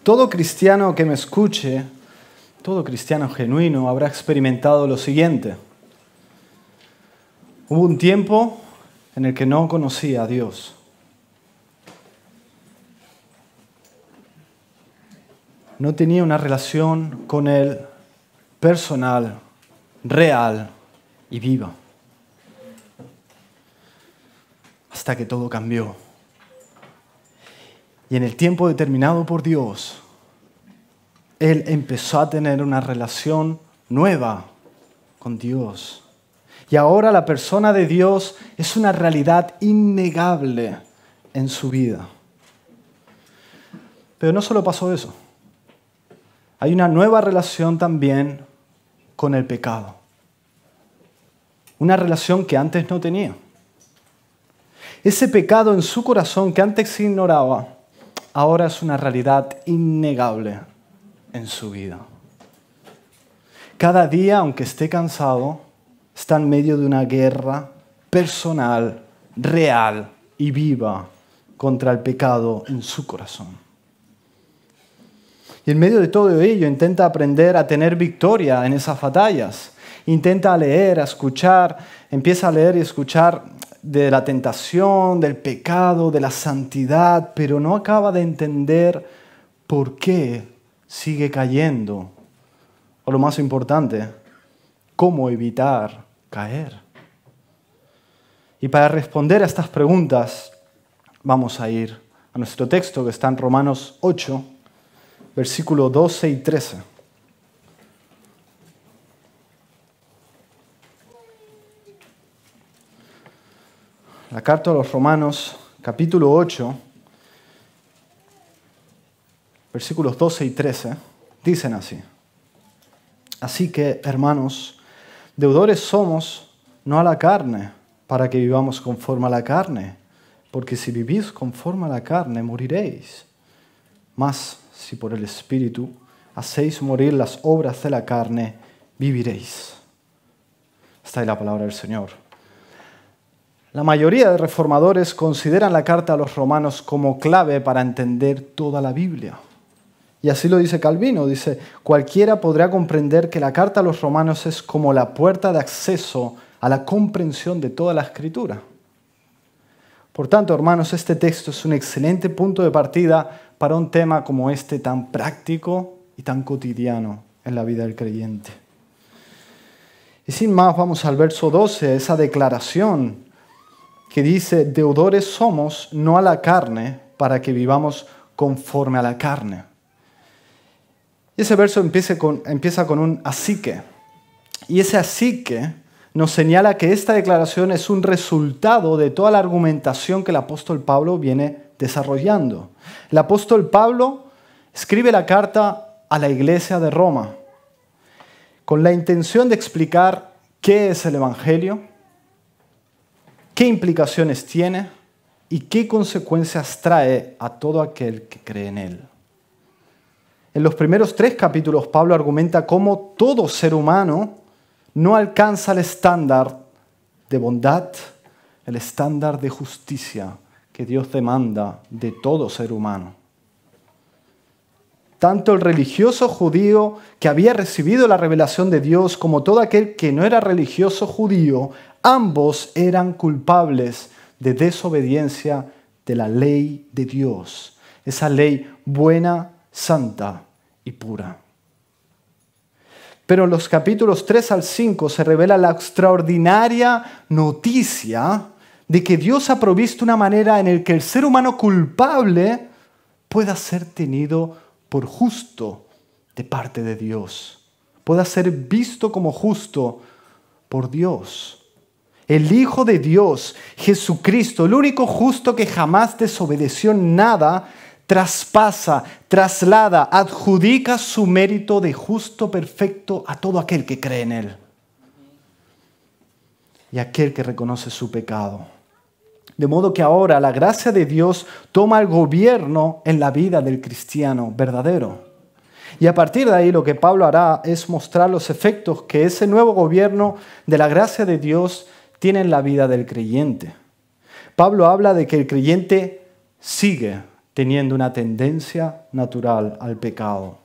Todo cristiano que me escuche, todo cristiano genuino habrá experimentado lo siguiente. Hubo un tiempo en el que no conocía a Dios. No tenía una relación con Él personal, real y viva. Hasta que todo cambió. Y en el tiempo determinado por Dios, Él empezó a tener una relación nueva con Dios. Y ahora la persona de Dios es una realidad innegable en su vida. Pero no solo pasó eso. Hay una nueva relación también con el pecado. Una relación que antes no tenía. Ese pecado en su corazón que antes ignoraba, ahora es una realidad innegable en su vida. Cada día, aunque esté cansado, está en medio de una guerra personal, real y viva contra el pecado en su corazón. Y en medio de todo ello intenta aprender a tener victoria en esas batallas. Intenta leer, a escuchar, empieza a leer y escuchar de la tentación, del pecado, de la santidad, pero no acaba de entender por qué sigue cayendo. O lo más importante, cómo evitar caer. Y para responder a estas preguntas, vamos a ir a nuestro texto que está en Romanos 8, versículos 12 y 13. La carta a los Romanos, capítulo 8, versículos 12 y 13, dicen así. Así que, hermanos, deudores somos, no a la carne, para que vivamos conforme a la carne, porque si vivís conforme a la carne, moriréis. Mas, si por el Espíritu hacéis morir las obras de la carne, viviréis. Esta es la palabra del Señor. La mayoría de reformadores consideran la carta a los romanos como clave para entender toda la Biblia. Y así lo dice Calvino, dice, cualquiera podrá comprender que la carta a los romanos es como la puerta de acceso a la comprensión de toda la Escritura. Por tanto, hermanos, este texto es un excelente punto de partida para un tema como este tan práctico y tan cotidiano en la vida del creyente. Y sin más, vamos al verso 12, esa declaración que dice, deudores somos, no a la carne, para que vivamos conforme a la carne. Y ese verso empieza con un así que. Y ese así que nos señala que esta declaración es un resultado de toda la argumentación que el apóstol Pablo viene desarrollando. El apóstol Pablo escribe la carta a la iglesia de Roma con la intención de explicar qué es el Evangelio, qué implicaciones tiene y qué consecuencias trae a todo aquel que cree en él. En los primeros 3 capítulos, Pablo argumenta cómo todo ser humano no alcanza el estándar de bondad, el estándar de justicia que Dios demanda de todo ser humano. Tanto el religioso judío que había recibido la revelación de Dios como todo aquel que no era religioso judío, ambos eran culpables de desobediencia de la ley de Dios, esa ley buena, santa y pura. Pero en los capítulos 3 al 5 se revela la extraordinaria noticia de que Dios ha provisto una manera en la que el ser humano culpable pueda ser tenido por justo de parte de Dios, pueda ser visto como justo por Dios. El Hijo de Dios, Jesucristo, el único justo que jamás desobedeció nada, traspasa, traslada, adjudica su mérito de justo perfecto a todo aquel que cree en Él y aquel que reconoce su pecado. De modo que ahora la gracia de Dios toma el gobierno en la vida del cristiano verdadero. Y a partir de ahí lo que Pablo hará es mostrar los efectos que ese nuevo gobierno de la gracia de Dios tiene en la vida del creyente. Pablo habla de que el creyente sigue, teniendo una tendencia natural al pecado.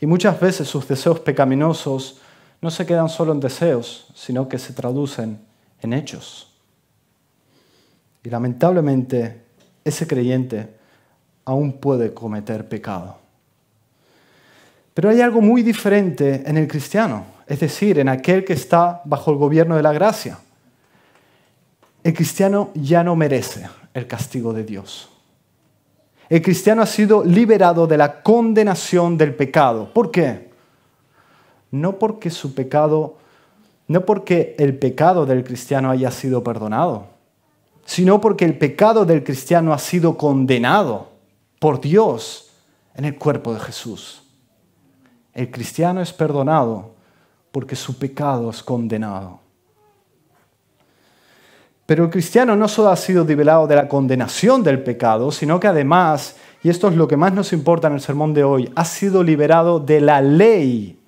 Y muchas veces sus deseos pecaminosos no se quedan solo en deseos, sino que se traducen en hechos. Y lamentablemente, ese creyente aún puede cometer pecado. Pero hay algo muy diferente en el cristiano, es decir, en aquel que está bajo el gobierno de la gracia. El cristiano ya no merece el castigo de Dios. El cristiano ha sido liberado de la condenación del pecado. ¿Por qué? No porque el pecado del cristiano haya sido perdonado, sino porque el pecado del cristiano ha sido condenado por Dios en el cuerpo de Jesús. El cristiano es perdonado porque su pecado es condenado. Pero el cristiano no solo ha sido liberado de la condenación del pecado, sino que además, y esto es lo que más nos importa en el sermón de hoy, ha sido liberado de la ley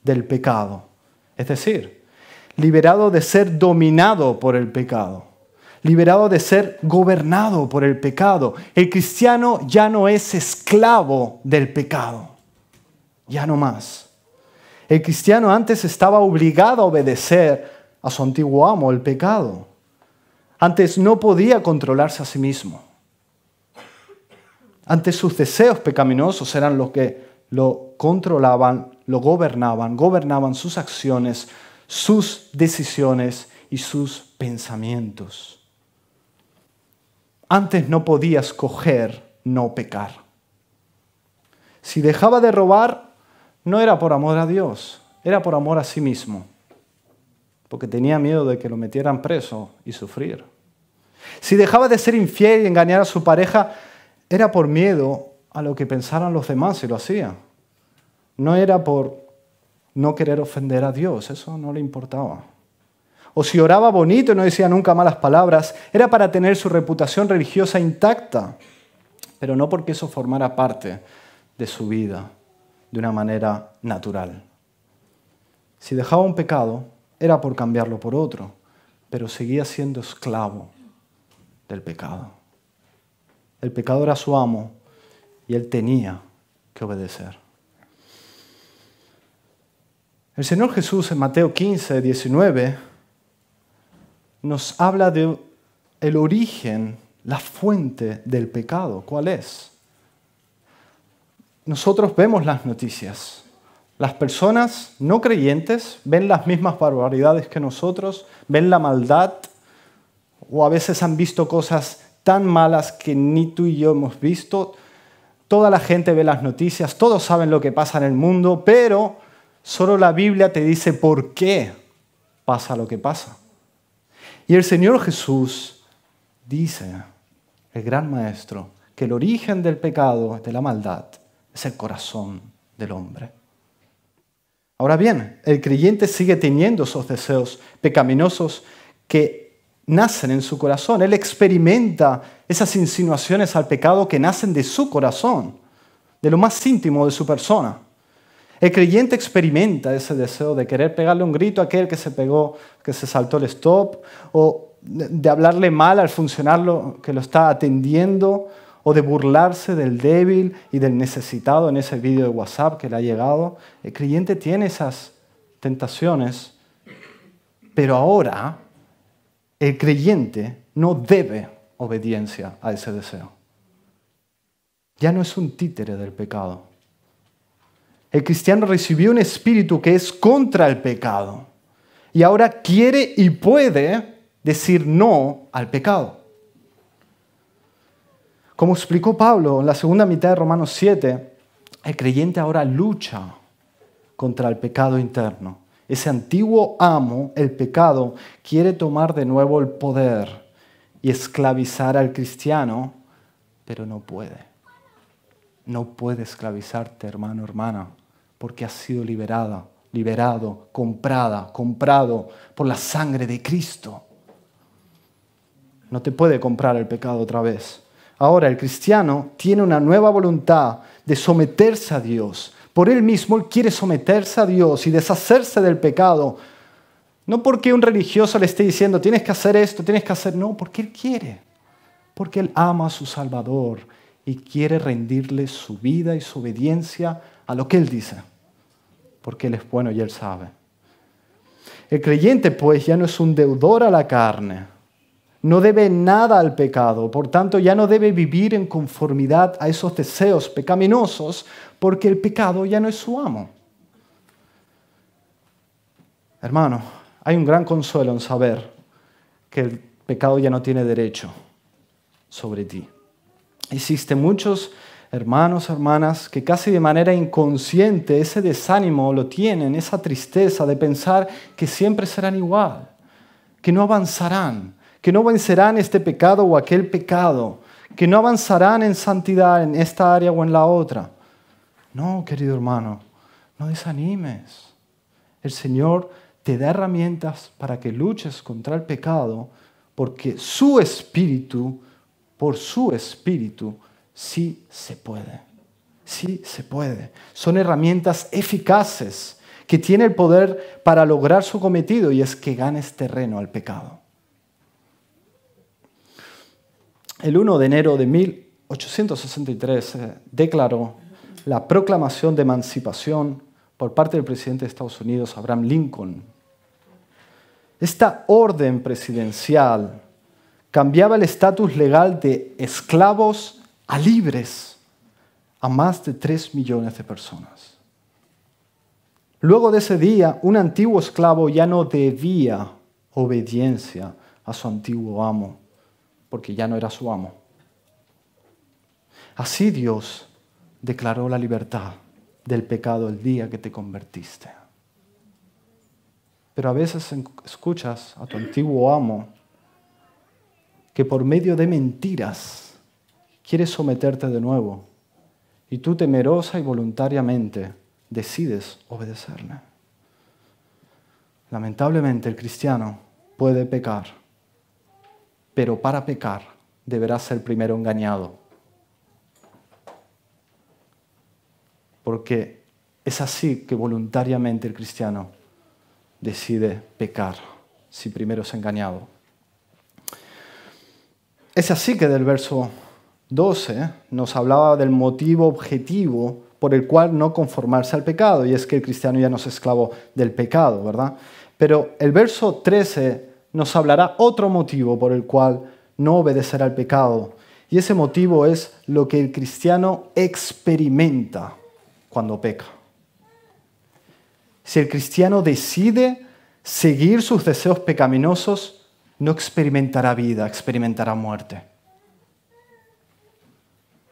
del pecado. Es decir, liberado de ser dominado por el pecado, liberado de ser gobernado por el pecado. El cristiano ya no es esclavo del pecado, ya no más. El cristiano antes estaba obligado a obedecer a su antiguo amo, el pecado. Antes no podía controlarse a sí mismo. Antes sus deseos pecaminosos eran los que lo controlaban, lo gobernaban sus acciones, sus decisiones y sus pensamientos. Antes no podía escoger no pecar. Si dejaba de robar, no era por amor a Dios, era por amor a sí mismo, porque tenía miedo de que lo metieran preso y sufrir. Si dejaba de ser infiel y engañar a su pareja, era por miedo a lo que pensaran los demás si lo hacía. No era por no querer ofender a Dios, eso no le importaba. O si oraba bonito y no decía nunca malas palabras, era para tener su reputación religiosa intacta, pero no porque eso formara parte de su vida de una manera natural. Si dejaba un pecado, era por cambiarlo por otro, pero seguía siendo esclavo del pecado. El pecado era su amo y él tenía que obedecer. El Señor Jesús en Mateo 15, 19 nos habla de el origen, la fuente del pecado. ¿Cuál es? Nosotros vemos las noticias. Las personas no creyentes ven las mismas barbaridades que nosotros, ven la maldad, o a veces han visto cosas tan malas que ni tú y yo hemos visto. Toda la gente ve las noticias, todos saben lo que pasa en el mundo, pero solo la Biblia te dice por qué pasa lo que pasa. Y el Señor Jesús dice, el gran maestro, que el origen del pecado, de la maldad, es el corazón del hombre. Ahora bien, el creyente sigue teniendo esos deseos pecaminosos que nacen en su corazón. Él experimenta esas insinuaciones al pecado que nacen de su corazón, de lo más íntimo de su persona. El creyente experimenta ese deseo de querer pegarle un grito a aquel que se saltó el stop, o de hablarle mal al funcionario que lo está atendiendo, o de burlarse del débil y del necesitado en ese vídeo de WhatsApp que le ha llegado. El creyente tiene esas tentaciones, pero ahora el creyente no debe obediencia a ese deseo. Ya no es un títere del pecado. El cristiano recibió un espíritu que es contra el pecado y ahora quiere y puede decir no al pecado. Como explicó Pablo en la segunda mitad de Romanos 7, el creyente ahora lucha contra el pecado interno. Ese antiguo amo, el pecado, quiere tomar de nuevo el poder y esclavizar al cristiano, pero no puede. No puede esclavizarte, hermano, hermana, porque has sido liberado, comprado por la sangre de Cristo. No te puede comprar el pecado otra vez. Ahora el cristiano tiene una nueva voluntad de someterse a Dios. Por él mismo, él quiere someterse a Dios y deshacerse del pecado. No porque un religioso le esté diciendo, tienes que hacer esto, tienes que hacer... No, porque él quiere. Porque él ama a su Salvador y quiere rendirle su vida y su obediencia a lo que Él dice, porque Él es bueno y Él sabe. El creyente, pues, ya no es un deudor a la carne, no debe nada al pecado, por tanto, ya no debe vivir en conformidad a esos deseos pecaminosos, porque el pecado ya no es su amo. Hermano, hay un gran consuelo en saber que el pecado ya no tiene derecho sobre ti. Existen muchos hermanos, hermanas, que casi de manera inconsciente ese desánimo lo tienen, esa tristeza de pensar que siempre serán igual, que no avanzarán, que no vencerán este pecado o aquel pecado, que no avanzarán en santidad en esta área o en la otra. No, querido hermano, no desanimes. El Señor te da herramientas para que luches contra el pecado, porque su Espíritu, por su Espíritu, sí se puede. Sí se puede. Son herramientas eficaces que tienen el poder para lograr su cometido, y es que ganes terreno al pecado. El 1 de enero de 1863 se declaró la proclamación de emancipación por parte del presidente de Estados Unidos, Abraham Lincoln. Esta orden presidencial cambiaba el estatus legal de esclavos a libres a más de 3 millones de personas. Luego de ese día, un antiguo esclavo ya no debía obediencia a su antiguo amo, porque ya no era su amo. Así Dios declaró la libertad del pecado el día que te convertiste. Pero a veces escuchas a tu antiguo amo que por medio de mentiras quiere someterte de nuevo, y tú temerosa y voluntariamente decides obedecerle. Lamentablemente el cristiano puede pecar, pero para pecar deberá ser primero engañado. Porque es así que voluntariamente el cristiano decide pecar, si primero es engañado. Es así que del verso 12 nos hablaba del motivo objetivo por el cual no conformarse al pecado, y es que el cristiano ya no es esclavo del pecado, ¿verdad? Pero el verso 13 nos hablará otro motivo por el cual no obedecer al pecado, y ese motivo es lo que el cristiano experimenta cuando peca. Si el cristiano decide seguir sus deseos pecaminosos, no experimentará vida, experimentará muerte.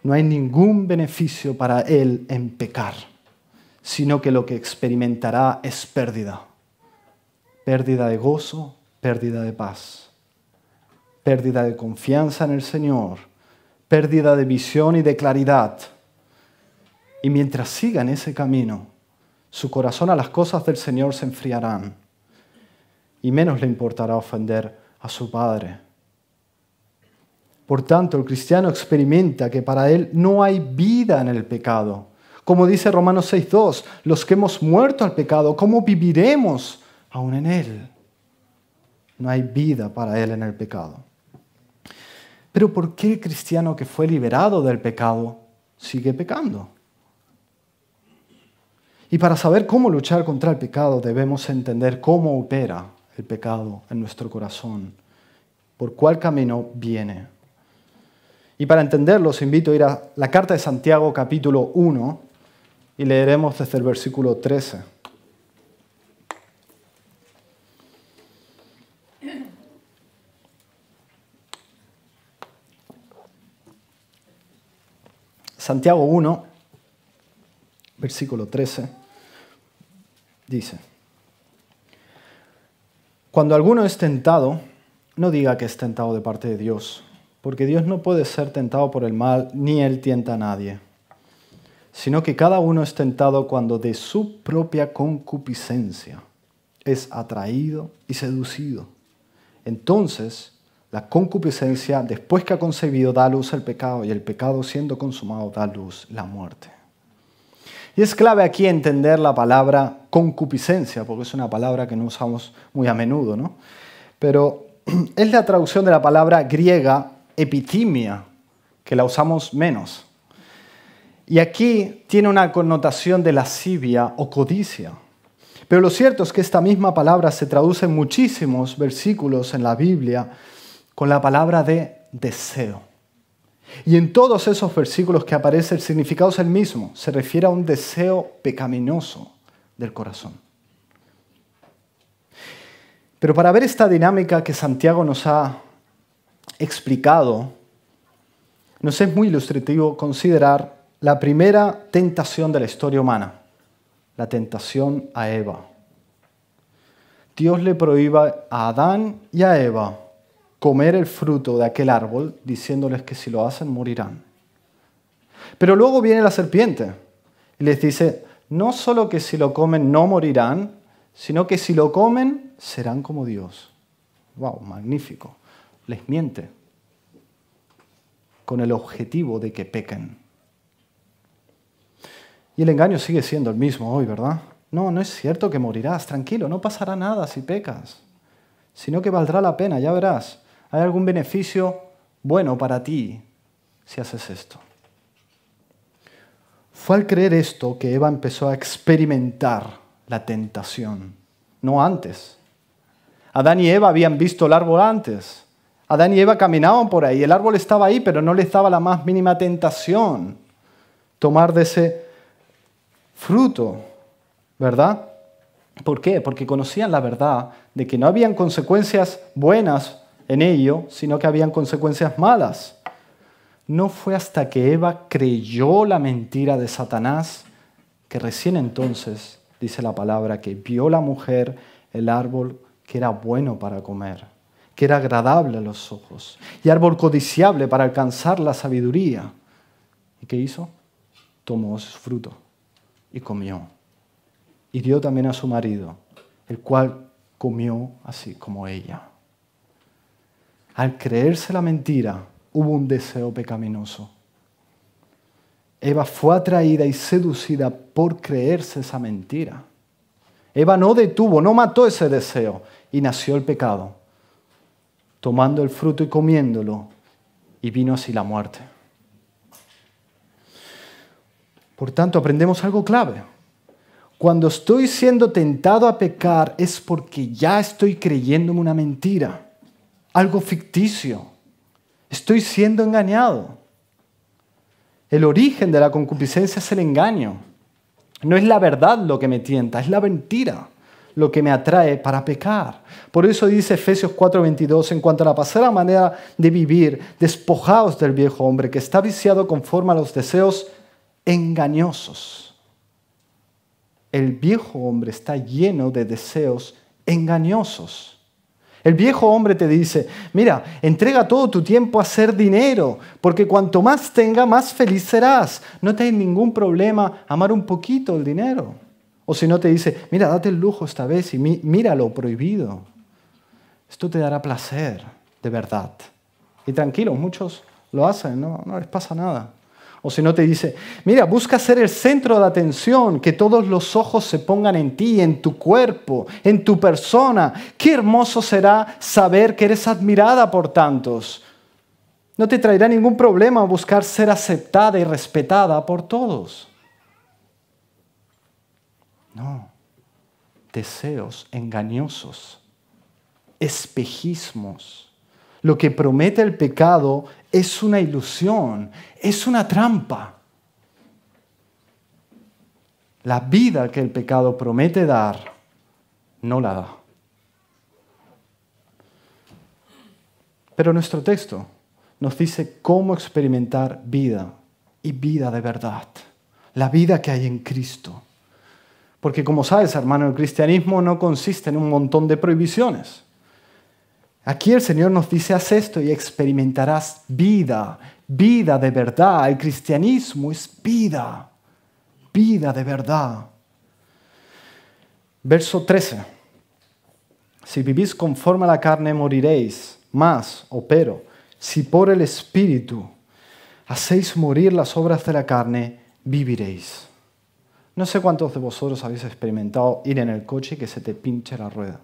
No hay ningún beneficio para él en pecar, sino que lo que experimentará es pérdida. Pérdida de gozo, pérdida de paz, pérdida de confianza en el Señor, pérdida de visión y de claridad. Y mientras siga en ese camino, su corazón a las cosas del Señor se enfriarán y menos le importará ofender a su Padre. Por tanto, el cristiano experimenta que para él no hay vida en el pecado. Como dice Romanos 6:2, los que hemos muerto al pecado, ¿cómo viviremos aún en él? No hay vida para él en el pecado. Pero ¿por qué el cristiano que fue liberado del pecado sigue pecando? Y para saber cómo luchar contra el pecado debemos entender cómo opera el pecado en nuestro corazón, por cuál camino viene. Y para entenderlo os invito a ir a la carta de Santiago capítulo 1 y leeremos desde el versículo 13. Santiago 1, versículo 13, dice: Cuando alguno es tentado, no diga que es tentado de parte de Dios, porque Dios no puede ser tentado por el mal, ni Él tienta a nadie, sino que cada uno es tentado cuando de su propia concupiscencia es atraído y seducido. Entonces, la concupiscencia, después que ha concebido, da a luz el pecado, y el pecado, siendo consumado, da a luz la muerte. Y es clave aquí entender la palabra concupiscencia, porque es una palabra que no usamos muy a menudo, ¿no? Pero es la traducción de la palabra griega epitimia, que la usamos menos. Y aquí tiene una connotación de lascivia o codicia. Pero lo cierto es que esta misma palabra se traduce en muchísimos versículos en la Biblia con la palabra de deseo. Y en todos esos versículos que aparece el significado es el mismo. Se refiere a un deseo pecaminoso del corazón. Pero para ver esta dinámica que Santiago nos ha explicado, nos es muy ilustrativo considerar la primera tentación de la historia humana, la tentación a Eva. Dios le prohíbe a Adán y a Eva comer el fruto de aquel árbol, diciéndoles que si lo hacen morirán. Pero luego viene la serpiente y les dice, no solo que si lo comen no morirán, sino que si lo comen serán como Dios. ¡Wow! Magnífico. Les miente con el objetivo de que pequen. Y el engaño sigue siendo el mismo hoy, ¿verdad? No, no es cierto que morirás, tranquilo, no pasará nada si pecas, sino que valdrá la pena, ya verás. Hay algún beneficio bueno para ti si haces esto. Fue al creer esto que Eva empezó a experimentar la tentación, no antes. Adán y Eva habían visto el árbol antes. Adán y Eva caminaban por ahí, el árbol estaba ahí, pero no les daba la más mínima tentación tomar de ese fruto, ¿verdad? ¿Por qué? Porque conocían la verdad de que no habían consecuencias buenas en ello, sino que habían consecuencias malas. No fue hasta que Eva creyó la mentira de Satanás que recién entonces, dice la palabra, que vio la mujer el árbol que era bueno para comer, que era agradable a los ojos y árbol codiciable para alcanzar la sabiduría. ¿Y qué hizo? Tomó su fruto y comió. Y dio también a su marido, el cual comió así como ella. Al creerse la mentira, hubo un deseo pecaminoso. Eva fue atraída y seducida por creerse esa mentira. Eva no detuvo, no mató ese deseo y nació el pecado, tomando el fruto y comiéndolo, y vino así la muerte. Por tanto, aprendemos algo clave. Cuando estoy siendo tentado a pecar es porque ya estoy creyéndome una mentira, algo ficticio. Estoy siendo engañado. El origen de la concupiscencia es el engaño. No es la verdad lo que me tienta, es la mentira lo que me atrae para pecar. Por eso dice Efesios 4:22, en cuanto a la pasada manera de vivir, despojaos del viejo hombre que está viciado conforme a los deseos engañosos. El viejo hombre está lleno de deseos engañosos. El viejo hombre te dice, mira, entrega todo tu tiempo a hacer dinero, porque cuanto más tenga, más feliz serás. No tienes ningún problema amar un poquito el dinero. O si no te dice, mira, date el lujo esta vez y mira lo prohibido. Esto te dará placer, de verdad. Y tranquilo, muchos lo hacen, no les pasa nada. O si no te dice, mira, busca ser el centro de atención, que todos los ojos se pongan en ti, en tu cuerpo, en tu persona. Qué hermoso será saber que eres admirada por tantos. No te traerá ningún problema buscar ser aceptada y respetada por todos. No, deseos engañosos, espejismos. Lo que promete el pecado es una ilusión, es una trampa. La vida que el pecado promete dar, no la da. Pero nuestro texto nos dice cómo experimentar vida y vida de verdad. La vida que hay en Cristo. Porque como sabes, hermano, el cristianismo no consiste en un montón de prohibiciones. Aquí el Señor nos dice, haz esto y experimentarás vida, vida de verdad. El cristianismo es vida, vida de verdad. Verso 13. Si vivís conforme a la carne, moriréis. Mas, pero, si por el Espíritu hacéis morir las obras de la carne, viviréis. No sé cuántos de vosotros habéis experimentado ir en el coche y que se te pinche la rueda.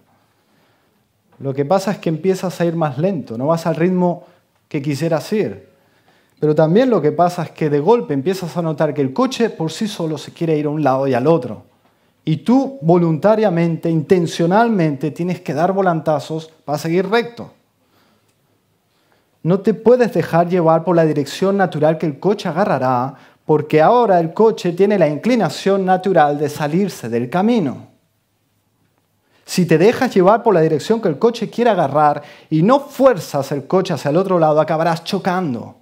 Lo que pasa es que empiezas a ir más lento, no vas al ritmo que quisieras ir. Pero también lo que pasa es que de golpe empiezas a notar que el coche por sí solo se quiere ir a un lado y al otro. Y tú voluntariamente, intencionalmente, tienes que dar volantazos para seguir recto. No te puedes dejar llevar por la dirección natural que el coche agarrará, porque ahora el coche tiene la inclinación natural de salirse del camino. Si te dejas llevar por la dirección que el coche quiere agarrar y no fuerzas el coche hacia el otro lado, acabarás chocando.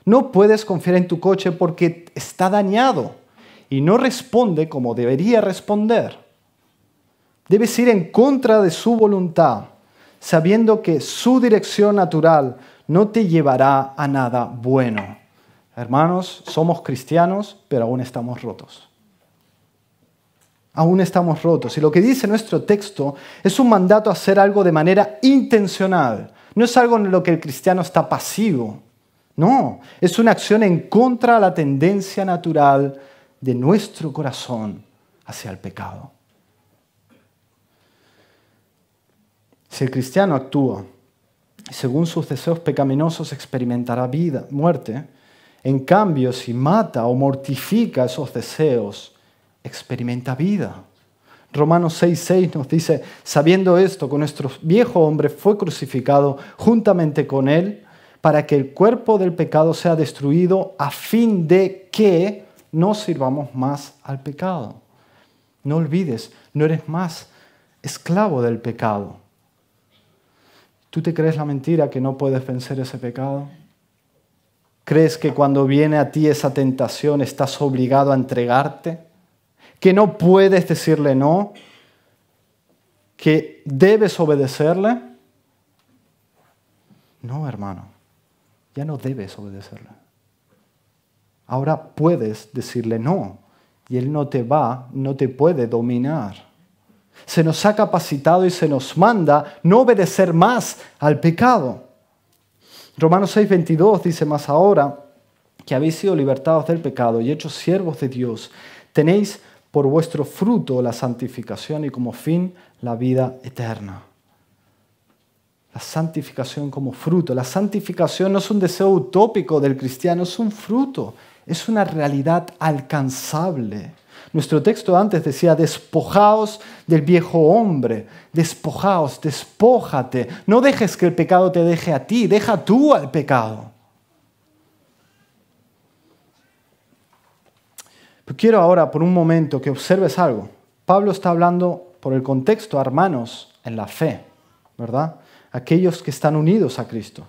No puedes confiar en tu coche porque está dañado y no responde como debería responder. Debes ir en contra de su voluntad, sabiendo que su dirección natural no te llevará a nada bueno. Hermanos, somos cristianos, pero aún estamos rotos. Aún estamos rotos. Y lo que dice nuestro texto es un mandato a hacer algo de manera intencional. No es algo en lo que el cristiano está pasivo. No, es una acción en contra de la tendencia natural de nuestro corazón hacia el pecado. Si el cristiano actúa según sus deseos pecaminosos, experimentará muerte. En cambio, si mata o mortifica esos deseos, experimenta vida. Romanos 6:6 nos dice, sabiendo esto, que nuestro viejo hombre fue crucificado juntamente con él, para que el cuerpo del pecado sea destruido, a fin de que no sirvamos más al pecado. No olvides, no eres más esclavo del pecado. ¿Tú te crees la mentira que no puedes vencer ese pecado? ¿Crees que cuando viene a ti esa tentación estás obligado a entregarte? ¿Que no puedes decirle no? ¿Que debes obedecerle? No, hermano, ya no debes obedecerle. Ahora puedes decirle no y Él no te puede dominar. Se nos ha capacitado y se nos manda no obedecer más al pecado. Romanos 6:22 dice más ahora que habéis sido libertados del pecado y hechos siervos de Dios. Tenéis por vuestro fruto la santificación y como fin la vida eterna. La santificación como fruto. La santificación no es un deseo utópico del cristiano, es un fruto, es una realidad alcanzable. Nuestro texto antes decía, despojaos del viejo hombre, despojaos, despójate. No dejes que el pecado te deje a ti, deja tú al pecado. Pero quiero ahora por un momento que observes algo. Pablo está hablando por el contexto a hermanos en la fe, ¿verdad? Aquellos que están unidos a Cristo.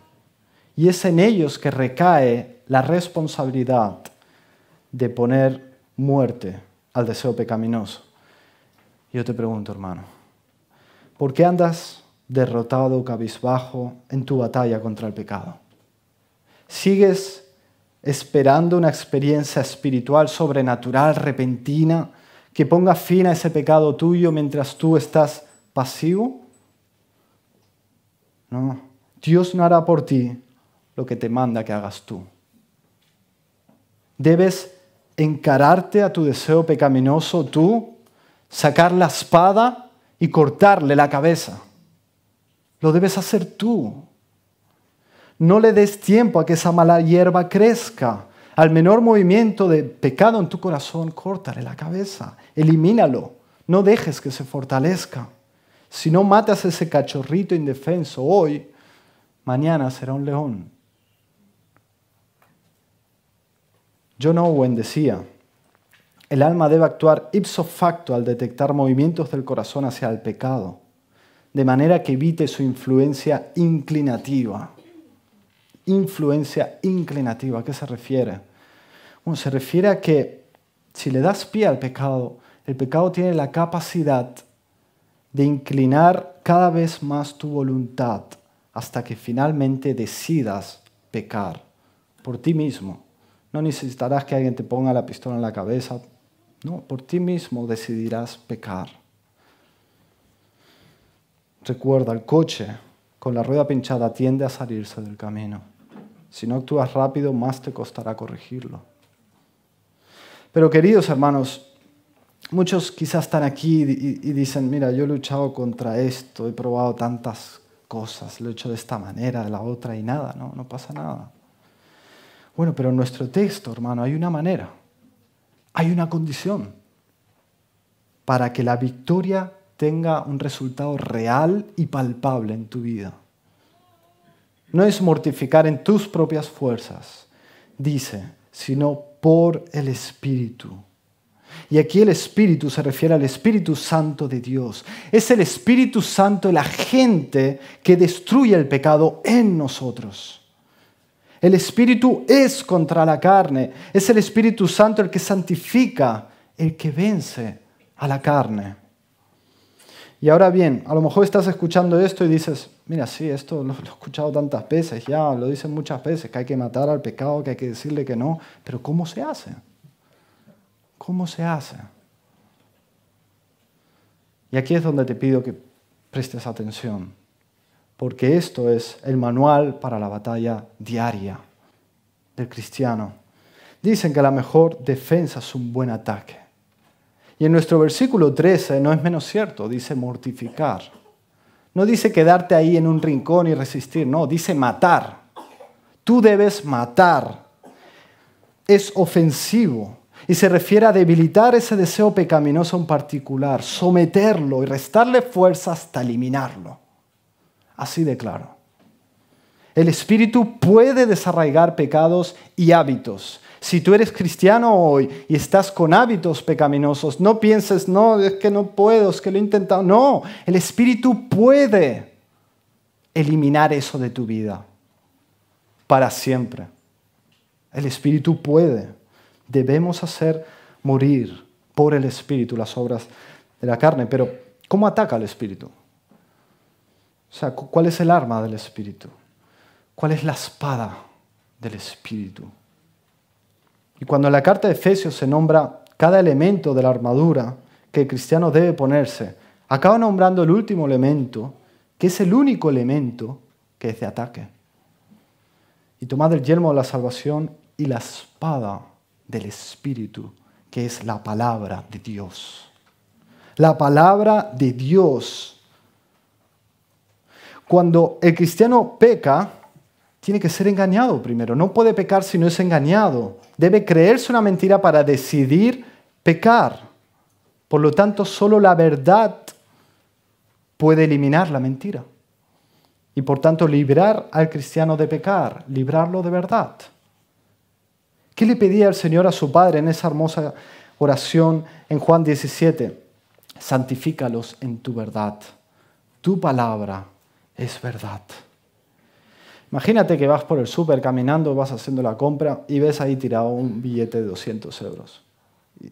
Y es en ellos que recae la responsabilidad de poner muerte al deseo pecaminoso. Yo te pregunto, hermano, ¿por qué andas derrotado, cabizbajo en tu batalla contra el pecado? ¿Sigues esperando una experiencia espiritual sobrenatural, repentina, que ponga fin a ese pecado tuyo mientras tú estás pasivo? No, Dios no hará por ti lo que te manda que hagas tú. Debes encararte a tu deseo pecaminoso tú, sacar la espada y cortarle la cabeza. Lo debes hacer tú. No le des tiempo a que esa mala hierba crezca. Al menor movimiento de pecado en tu corazón, córtale la cabeza, elimínalo. No dejes que se fortalezca. Si no matas a ese cachorrito indefenso hoy, mañana será un león. John Owen decía, el alma debe actuar ipso facto al detectar movimientos del corazón hacia el pecado, de manera que evite su influencia inclinativa. Influencia inclinativa, ¿a qué se refiere? Bueno, se refiere a que si le das pie al pecado, el pecado tiene la capacidad de inclinar cada vez más tu voluntad hasta que finalmente decidas pecar por ti mismo. No necesitarás que alguien te ponga la pistola en la cabeza. No, por ti mismo decidirás pecar. Recuerda, el coche con la rueda pinchada tiende a salirse del camino. Si no actúas rápido, más te costará corregirlo. Pero queridos hermanos, muchos quizás están aquí y dicen, mira, yo he luchado contra esto, he probado tantas cosas, lo he hecho de esta manera, de la otra y nada, no pasa nada. Bueno, pero en nuestro texto, hermano, hay una manera, hay una condición para que la victoria tenga un resultado real y palpable en tu vida. No es mortificar en tus propias fuerzas, dice, sino por el Espíritu. Y aquí el Espíritu se refiere al Espíritu Santo de Dios. Es el Espíritu Santo el agente que destruye el pecado en nosotros. El Espíritu es contra la carne. Es el Espíritu Santo el que santifica, el que vence a la carne. Y ahora bien, a lo mejor estás escuchando esto y dices, mira, sí, esto lo he escuchado tantas veces, ya lo dicen muchas veces, que hay que matar al pecado, que hay que decirle que no, pero ¿cómo se hace? ¿Cómo se hace? Y aquí es donde te pido que prestes atención, porque esto es el manual para la batalla diaria del cristiano. Dicen que la mejor defensa es un buen ataque. Y en nuestro versículo 13 no es menos cierto, dice mortificar. No dice quedarte ahí en un rincón y resistir, no, dice matar. Tú debes matar. Es ofensivo y se refiere a debilitar ese deseo pecaminoso en particular, someterlo y restarle fuerza hasta eliminarlo. Así de claro. El Espíritu puede desarraigar pecados y hábitos. Si tú eres cristiano hoy y estás con hábitos pecaminosos, no pienses, no, es que no puedo, es que lo he intentado. No, el Espíritu puede eliminar eso de tu vida para siempre. El Espíritu puede. Debemos hacer morir por el Espíritu las obras de la carne. Pero, ¿cómo ataca el Espíritu? O sea, ¿cuál es el arma del Espíritu? ¿Cuál es la espada del Espíritu? Y cuando en la carta de Efesios se nombra cada elemento de la armadura que el cristiano debe ponerse, acaba nombrando el último elemento, que es el único elemento que es de ataque. Y tomad el yelmo de la salvación y la espada del Espíritu, que es la palabra de Dios. La palabra de Dios. Cuando el cristiano peca, tiene que ser engañado primero. No puede pecar si no es engañado. Debe creerse una mentira para decidir pecar. Por lo tanto, solo la verdad puede eliminar la mentira. Y por tanto, librar al cristiano de pecar, librarlo de verdad. ¿Qué le pedía el Señor a su Padre en esa hermosa oración en Juan 17? Santifícalos en tu verdad. Tu palabra es verdad. Imagínate que vas por el súper caminando, vas haciendo la compra y ves ahí tirado un billete de 200 euros.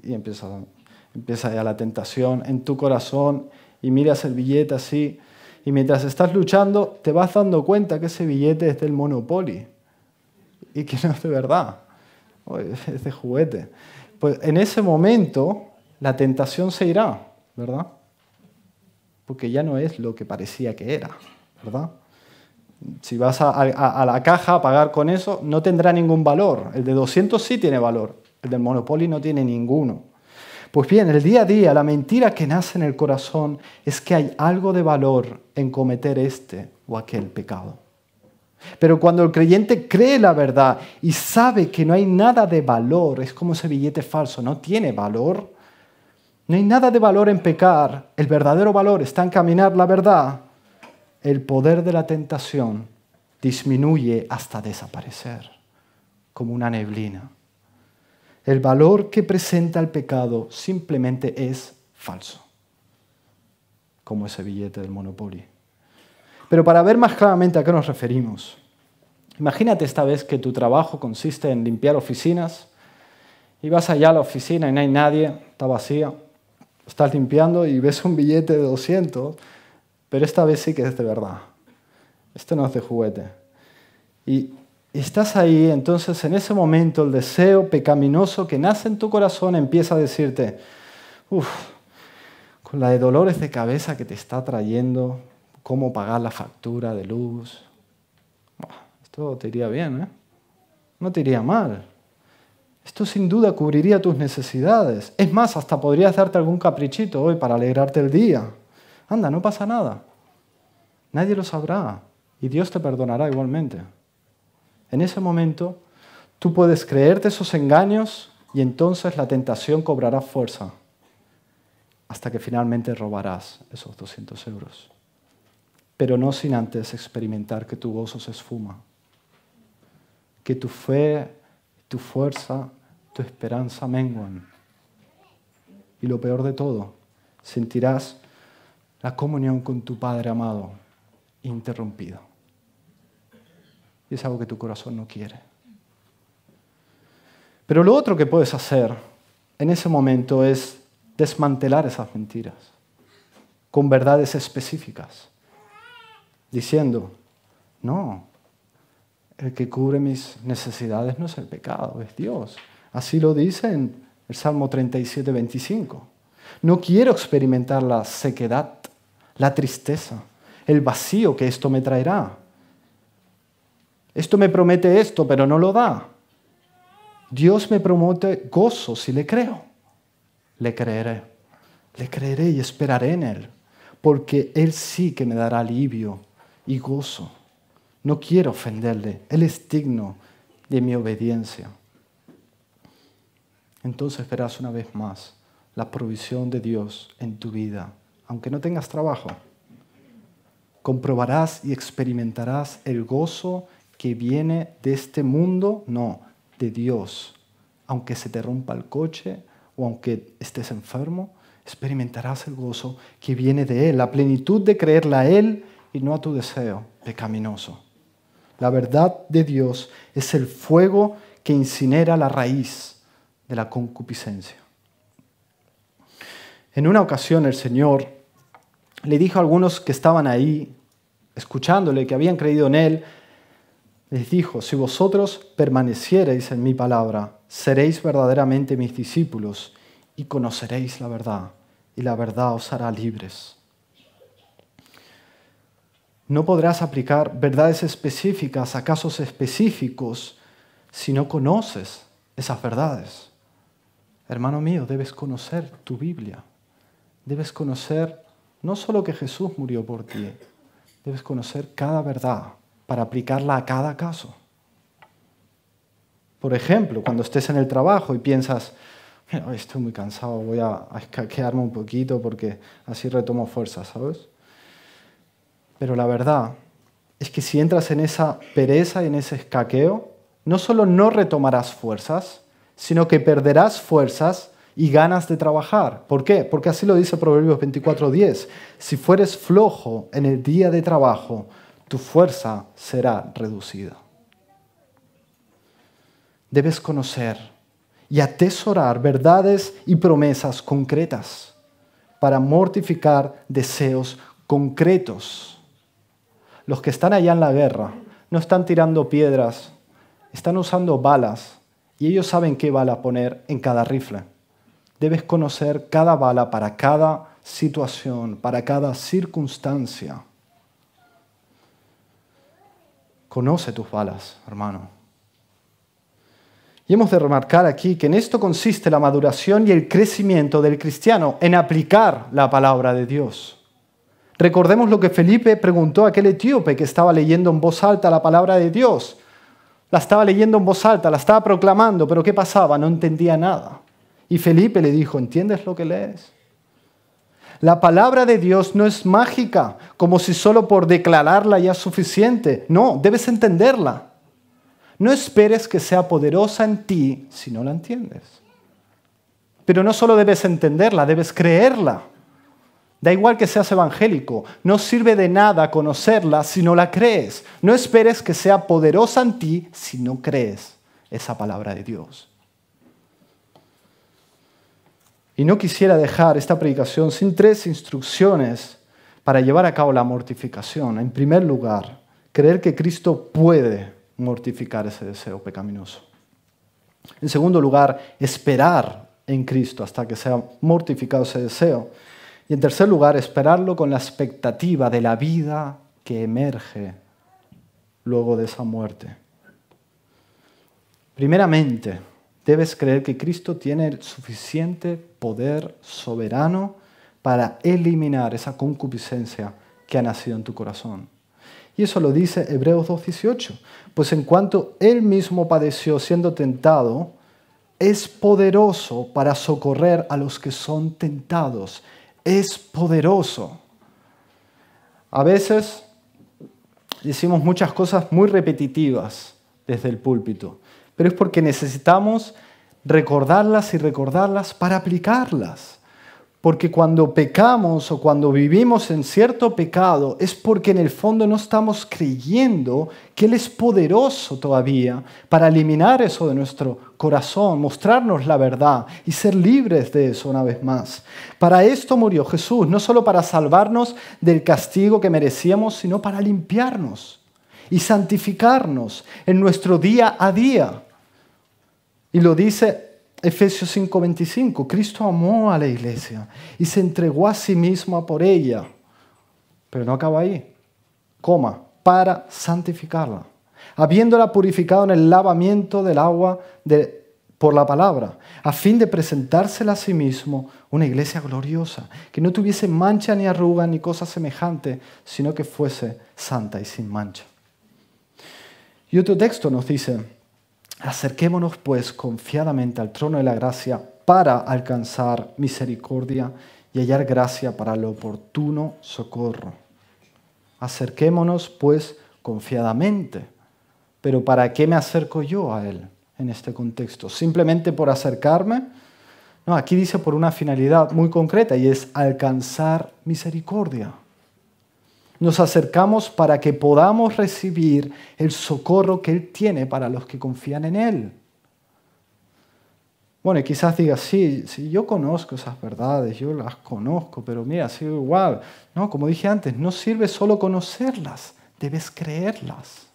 Y empieza ya la tentación en tu corazón y miras el billete así. Y mientras estás luchando, te vas dando cuenta que ese billete es del Monopoly y que no es de verdad, es de juguete. Pues en ese momento la tentación se irá, ¿verdad? Porque ya no es lo que parecía que era, ¿verdad? Si vas a la caja a pagar con eso, no tendrá ningún valor. El de 200 sí tiene valor, el del Monopoly no tiene ninguno. Pues bien, el día a día, la mentira que nace en el corazón es que hay algo de valor en cometer este o aquel pecado. Pero cuando el creyente cree la verdad y sabe que no hay nada de valor, es como ese billete falso, no tiene valor, no hay nada de valor en pecar, el verdadero valor está en caminar la verdad, el poder de la tentación disminuye hasta desaparecer, como una neblina. El valor que presenta el pecado simplemente es falso, como ese billete del Monopoly. Pero para ver más claramente a qué nos referimos, imagínate esta vez que tu trabajo consiste en limpiar oficinas y vas allá a la oficina y no hay nadie, está vacía, estás limpiando y ves un billete de 200, pero esta vez sí que es de verdad. Esto no es de juguete. Y estás ahí, entonces en ese momento el deseo pecaminoso que nace en tu corazón empieza a decirte, con la de dolores de cabeza que te está trayendo, cómo pagar la factura de luz. Esto te iría bien, ¿eh? No te iría mal. Esto sin duda cubriría tus necesidades. Es más, hasta podrías darte algún caprichito hoy para alegrarte el día. Anda, no pasa nada. Nadie lo sabrá y Dios te perdonará igualmente. En ese momento, Tú puedes creerte esos engaños y entonces la tentación cobrará fuerza hasta que finalmente robarás esos 200 euros. Pero no sin antes experimentar que tu gozo se esfuma, que tu fe, tu fuerza, tu esperanza menguan. Y lo peor de todo, sentirás la comunión con tu Padre amado interrumpida. Y es algo que tu corazón no quiere. Pero lo otro que puedes hacer en ese momento es desmantelar esas mentiras con verdades específicas, diciendo, no, el que cubre mis necesidades no es el pecado, es Dios. Así lo dice en el Salmo 37, 25. No quiero experimentar la sequedad, la tristeza, el vacío que esto me traerá. Esto me promete esto, pero no lo da. Dios me promete gozo si le creo. Le creeré y esperaré en Él, porque Él sí que me dará alivio y gozo. No quiero ofenderle, Él es digno de mi obediencia. Entonces verás una vez más la provisión de Dios en tu vida, aunque no tengas trabajo. Comprobarás y experimentarás el gozo que viene de este mundo, no, de Dios. Aunque se te rompa el coche o aunque estés enfermo, experimentarás el gozo que viene de Él, la plenitud de creerle a Él y no a tu deseo pecaminoso. La verdad de Dios es el fuego que incinera la raíz de la concupiscencia. En una ocasión el Señor le dijo a algunos que estaban ahí, escuchándole, que habían creído en Él, les dijo, si vosotros permaneciereis en mi palabra, seréis verdaderamente mis discípulos y conoceréis la verdad, y la verdad os hará libres. No podrás aplicar verdades específicas a casos específicos si no conoces esas verdades. Hermano mío, debes conocer tu Biblia. Debes conocer no solo que Jesús murió por ti, debes conocer cada verdad para aplicarla a cada caso. Por ejemplo, cuando estés en el trabajo y piensas, hoy estoy muy cansado, voy a escaquearme un poquito porque así retomo fuerzas, ¿sabes? Pero la verdad es que si entras en esa pereza y en ese escaqueo, no solo no retomarás fuerzas, sino que perderás fuerzas y ganas de trabajar. ¿Por qué? Porque así lo dice Proverbios 24:10. Si fueres flojo en el día de trabajo, tu fuerza será reducida. Debes conocer y atesorar verdades y promesas concretas para mortificar deseos concretos. Los que están allá en la guerra no están tirando piedras, están usando balas y ellos saben qué bala poner en cada rifle. Debes conocer cada bala para cada situación, para cada circunstancia. Conoce tus balas, hermano. Y hemos de remarcar aquí que en esto consiste la maduración y el crecimiento del cristiano, en aplicar la palabra de Dios. Recordemos lo que Felipe preguntó a aquel etíope que estaba leyendo en voz alta la palabra de Dios. La estaba leyendo en voz alta, la estaba proclamando, pero ¿qué pasaba? No entendía nada. Y Felipe le dijo, ¿entiendes lo que lees? La palabra de Dios no es mágica, como si solo por declararla ya es suficiente. No, debes entenderla. No esperes que sea poderosa en ti si no la entiendes. Pero no solo debes entenderla, debes creerla. Da igual que seas evangélico, no sirve de nada conocerla si no la crees. No esperes que sea poderosa en ti si no crees esa palabra de Dios. Y no quisiera dejar esta predicación sin 3 instrucciones para llevar a cabo la mortificación. En primer lugar, creer que Cristo puede mortificar ese deseo pecaminoso. En segundo lugar, esperar en Cristo hasta que sea mortificado ese deseo. Y en tercer lugar, esperarlo con la expectativa de la vida que emerge luego de esa muerte. Primeramente, debes creer que Cristo tiene el suficiente poder soberano para eliminar esa concupiscencia que ha nacido en tu corazón. Y eso lo dice Hebreos 2:18. Pues en cuanto Él mismo padeció siendo tentado, es poderoso para socorrer a los que son tentados. Es poderoso. A veces decimos muchas cosas muy repetitivas desde el púlpito, pero es porque necesitamos recordarlas y recordarlas para aplicarlas. Porque cuando pecamos o cuando vivimos en cierto pecado es porque en el fondo no estamos creyendo que Él es poderoso todavía para eliminar eso de nuestro corazón, mostrarnos la verdad y ser libres de eso una vez más. Para esto murió Jesús, no solo para salvarnos del castigo que merecíamos, sino para limpiarnos y santificarnos en nuestro día a día. Y lo dice Efesios 5:25, Cristo amó a la iglesia y se entregó a sí mismo por ella. Pero no acaba ahí, para santificarla, habiéndola purificado en el lavamiento del agua por la palabra, a fin de presentársela a sí mismo una iglesia gloriosa, que no tuviese mancha ni arruga ni cosa semejante, sino que fuese santa y sin mancha. Y otro texto nos dice: acerquémonos pues confiadamente al trono de la gracia para alcanzar misericordia y hallar gracia para el oportuno socorro. Acerquémonos pues confiadamente. Pero ¿para qué me acerco yo a Él en este contexto? ¿Simplemente por acercarme? No, aquí dice por una finalidad muy concreta y es alcanzar misericordia. Nos acercamos para que podamos recibir el socorro que Él tiene para los que confían en Él. Bueno, y quizás digas, sí, yo conozco esas verdades, yo las conozco, pero mira, sigo igual. No, como dije antes, no sirve solo conocerlas, debes creerlas.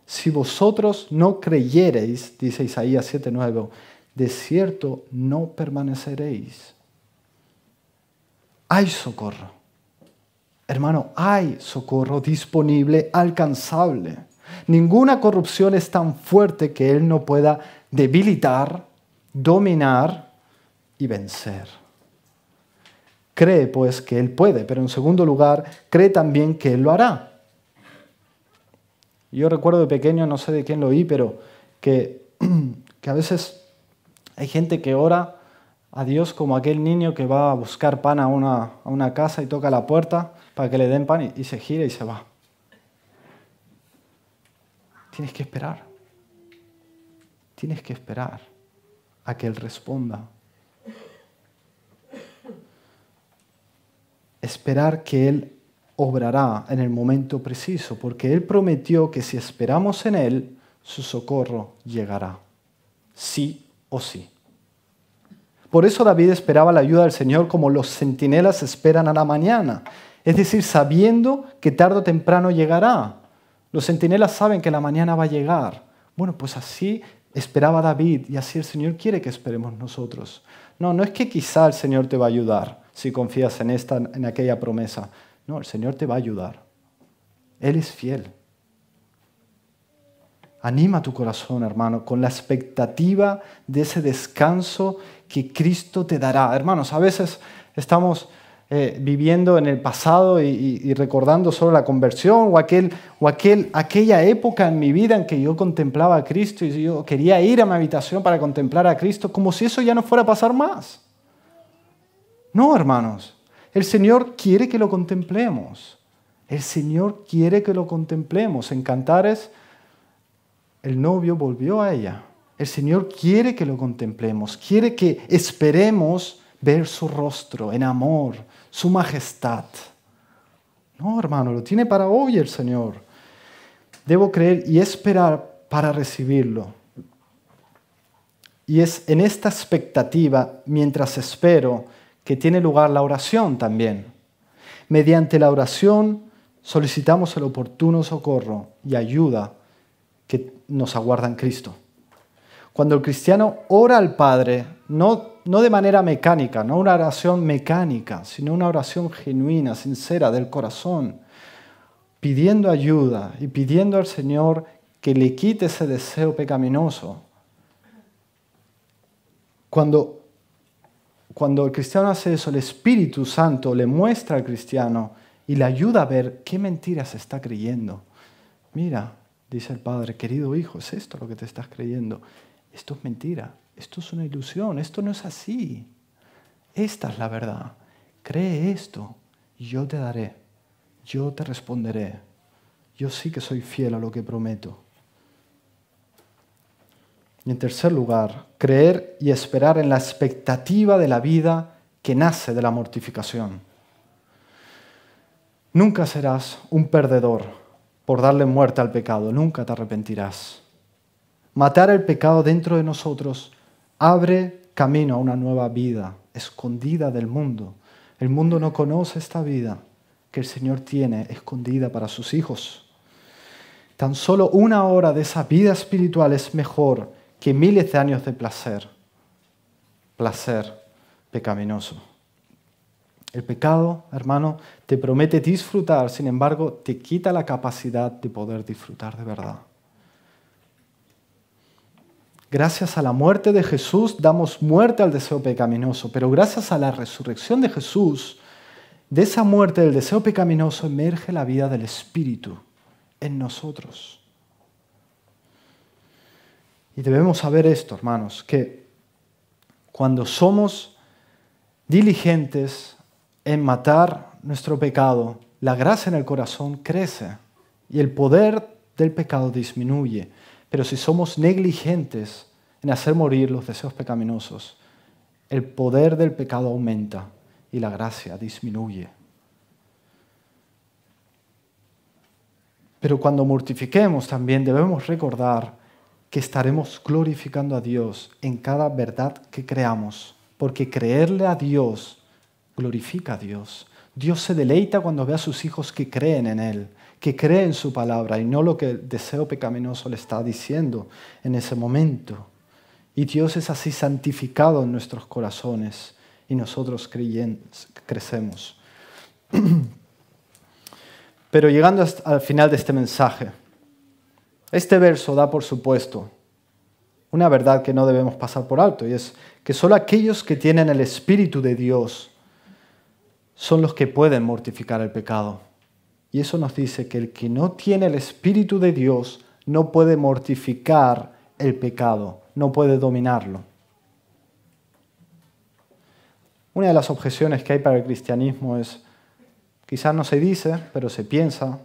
Si vosotros no creyereis, dice Isaías 7:9, de cierto no permaneceréis. Hay socorro. Hermano, hay socorro disponible, alcanzable. Ninguna corrupción es tan fuerte que Él no pueda debilitar, dominar y vencer. Cree pues que Él puede, pero en segundo lugar, cree también que Él lo hará. Yo recuerdo de pequeño, no sé de quién lo oí, pero que a veces hay gente que ora a Dios como aquel niño que va a buscar pan a una casa y toca la puerta para que le den pan y se gira y se va. Tienes que esperar. Tienes que esperar a que Él responda. Esperar que Él obrará en el momento preciso, porque Él prometió que si esperamos en Él, su socorro llegará. Sí o sí. Por eso David esperaba la ayuda del Señor como los centinelas esperan a la mañana. Es decir, sabiendo que tarde o temprano llegará. Los centinelas saben que la mañana va a llegar. Bueno, pues así esperaba David y así el Señor quiere que esperemos nosotros. No es que quizá el Señor te va a ayudar si confías en aquella promesa. No, el Señor te va a ayudar. Él es fiel. Anima tu corazón, hermano, con la expectativa de ese descanso que Cristo te dará. Hermanos, a veces estamos viviendo en el pasado y recordando solo la conversión o aquella época en mi vida en que yo contemplaba a Cristo y yo quería ir a mi habitación para contemplar a Cristo como si eso ya no fuera a pasar más. No, hermanos. El Señor quiere que lo contemplemos. El Señor quiere que lo contemplemos. En Cantares, el novio volvió a ella. El Señor quiere que lo contemplemos. Quiere que esperemos ver su rostro en amor, su majestad. No, hermano, lo tiene para hoy el Señor. Debo creer y esperar para recibirlo. Y es en esta expectativa, mientras espero, que tiene lugar la oración también. Mediante la oración solicitamos el oportuno socorro y ayuda que nos aguarda en Cristo. Cuando el cristiano ora al Padre, no de manera mecánica, no una oración mecánica, sino una oración genuina, sincera, del corazón, pidiendo ayuda y pidiendo al Señor que le quite ese deseo pecaminoso. Cuando el cristiano hace eso, el Espíritu Santo le muestra al cristiano y le ayuda a ver qué mentiras está creyendo. Mira, dice el padre, querido hijo, es esto lo que te estás creyendo. Esto es mentira, esto es una ilusión, esto no es así. Esta es la verdad. Cree esto y yo te daré, yo te responderé. Yo sí que soy fiel a lo que prometo. Y en tercer lugar, creer y esperar en la expectativa de la vida que nace de la mortificación. Nunca serás un perdedor por darle muerte al pecado, nunca te arrepentirás. Matar el pecado dentro de nosotros abre camino a una nueva vida, escondida del mundo. El mundo no conoce esta vida que el Señor tiene escondida para sus hijos. Tan solo 1 hora de esa vida espiritual es mejor que miles de años de placer pecaminoso. El pecado, hermano, te promete disfrutar, sin embargo, te quita la capacidad de poder disfrutar de verdad. Gracias a la muerte de Jesús damos muerte al deseo pecaminoso, pero gracias a la resurrección de Jesús, de esa muerte del deseo pecaminoso emerge la vida del Espíritu en nosotros. Y debemos saber esto, hermanos, que cuando somos diligentes en matar nuestro pecado, la gracia en el corazón crece y el poder del pecado disminuye. Pero si somos negligentes en hacer morir los deseos pecaminosos, el poder del pecado aumenta y la gracia disminuye. Pero cuando mortifiquemos también debemos recordar que estaremos glorificando a Dios en cada verdad que creamos, porque creerle a Dios glorifica a Dios. Dios se deleita cuando ve a sus hijos que creen en Él, que creen su palabra y no lo que el deseo pecaminoso le está diciendo en ese momento. Y Dios es así santificado en nuestros corazones y nosotros crecemos. Pero llegando al final de este mensaje, este verso da por supuesto una verdad que no debemos pasar por alto, y es que solo aquellos que tienen el Espíritu de Dios son los que pueden mortificar el pecado. Y eso nos dice que el que no tiene el Espíritu de Dios no puede mortificar el pecado, no puede dominarlo. Una de las objeciones que hay para el cristianismo es, quizás no se dice, pero se piensa,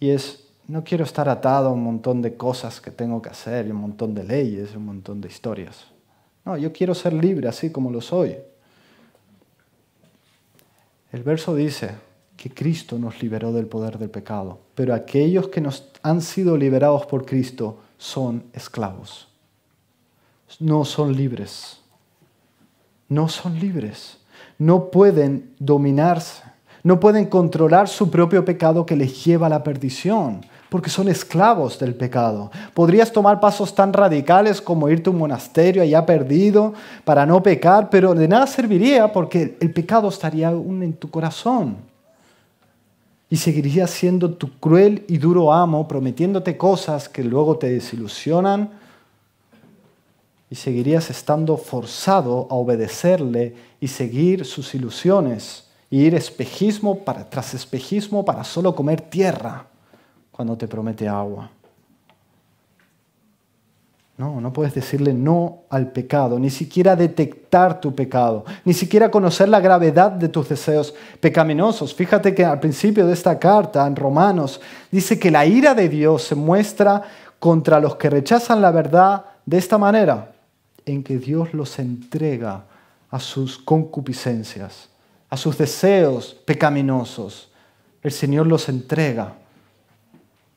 y es, no quiero estar atado a un montón de cosas que tengo que hacer, y un montón de leyes, y un montón de historias. No, yo quiero ser libre así como lo soy. El verso dice que Cristo nos liberó del poder del pecado, pero aquellos que nos han sido liberados por Cristo son esclavos. No son libres. No son libres. No pueden dominarse. No pueden controlar su propio pecado que les lleva a la perdición, porque son esclavos del pecado. Podrías tomar pasos tan radicales como irte a un monasterio allá perdido para no pecar, pero de nada serviría porque el pecado estaría aún en tu corazón. Y seguirías siendo tu cruel y duro amo, prometiéndote cosas que luego te desilusionan, y seguirías estando forzado a obedecerle y seguir sus ilusiones, y ir espejismo tras espejismo para solo comer tierra cuando te promete agua. No puedes decirle no al pecado, ni siquiera detectar tu pecado, ni siquiera conocer la gravedad de tus deseos pecaminosos. Fíjate que al principio de esta carta, en Romanos, dice que la ira de Dios se muestra contra los que rechazan la verdad de esta manera, en que Dios los entrega a sus concupiscencias, a sus deseos pecaminosos. El Señor los entrega.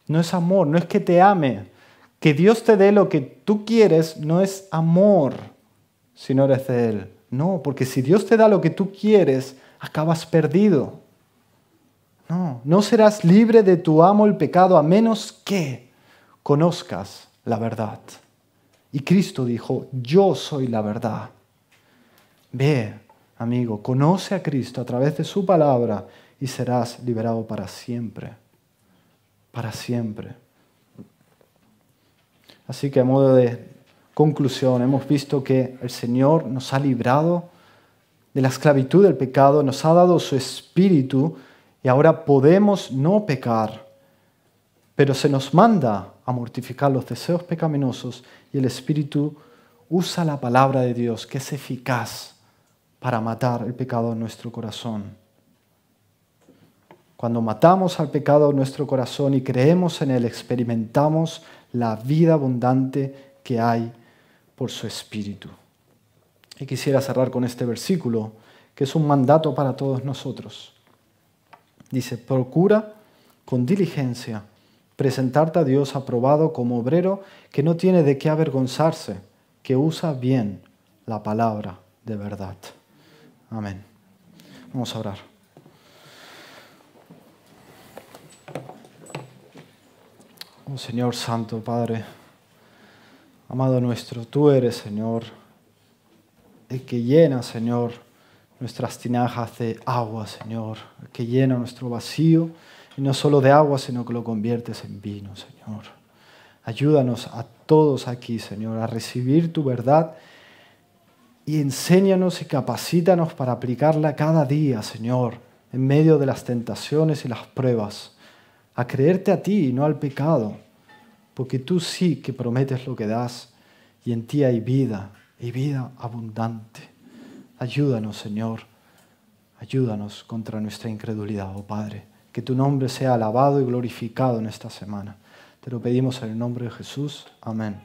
No es amor, no es que te ame. Que Dios te dé lo que tú quieres no es amor si no eres de Él. No, porque si Dios te da lo que tú quieres, acabas perdido. No serás libre de tu amo el pecado a menos que conozcas la verdad. Y Cristo dijo, yo soy la verdad. Ve, amigo, conoce a Cristo a través de su palabra y serás liberado para siempre. Para siempre. Así que a modo de conclusión, hemos visto que el Señor nos ha librado de la esclavitud del pecado, nos ha dado su Espíritu y ahora podemos no pecar. Pero se nos manda a mortificar los deseos pecaminosos y el Espíritu usa la palabra de Dios, que es eficaz para matar el pecado en nuestro corazón. Cuando matamos al pecado en nuestro corazón y creemos en él, experimentamos la vida abundante que hay por su Espíritu. Y quisiera cerrar con este versículo, que es un mandato para todos nosotros. Dice, procura con diligencia presentarte a Dios aprobado como obrero que no tiene de qué avergonzarse, que usa bien la palabra de verdad. Amén. Vamos a orar. Oh Señor Santo, Padre, amado nuestro, tú eres, Señor, el que llena, Señor, nuestras tinajas de agua, Señor, el que llena nuestro vacío, y no solo de agua, sino que lo conviertes en vino, Señor. Ayúdanos a todos aquí, Señor, a recibir tu verdad y enséñanos y capacítanos para aplicarla cada día, Señor, en medio de las tentaciones y las pruebas, a creerte a ti y no al pecado, porque tú sí que prometes lo que das y en ti hay vida y vida abundante. Ayúdanos, Señor, ayúdanos contra nuestra incredulidad, oh Padre, que tu nombre sea alabado y glorificado en esta semana. Te lo pedimos en el nombre de Jesús. Amén.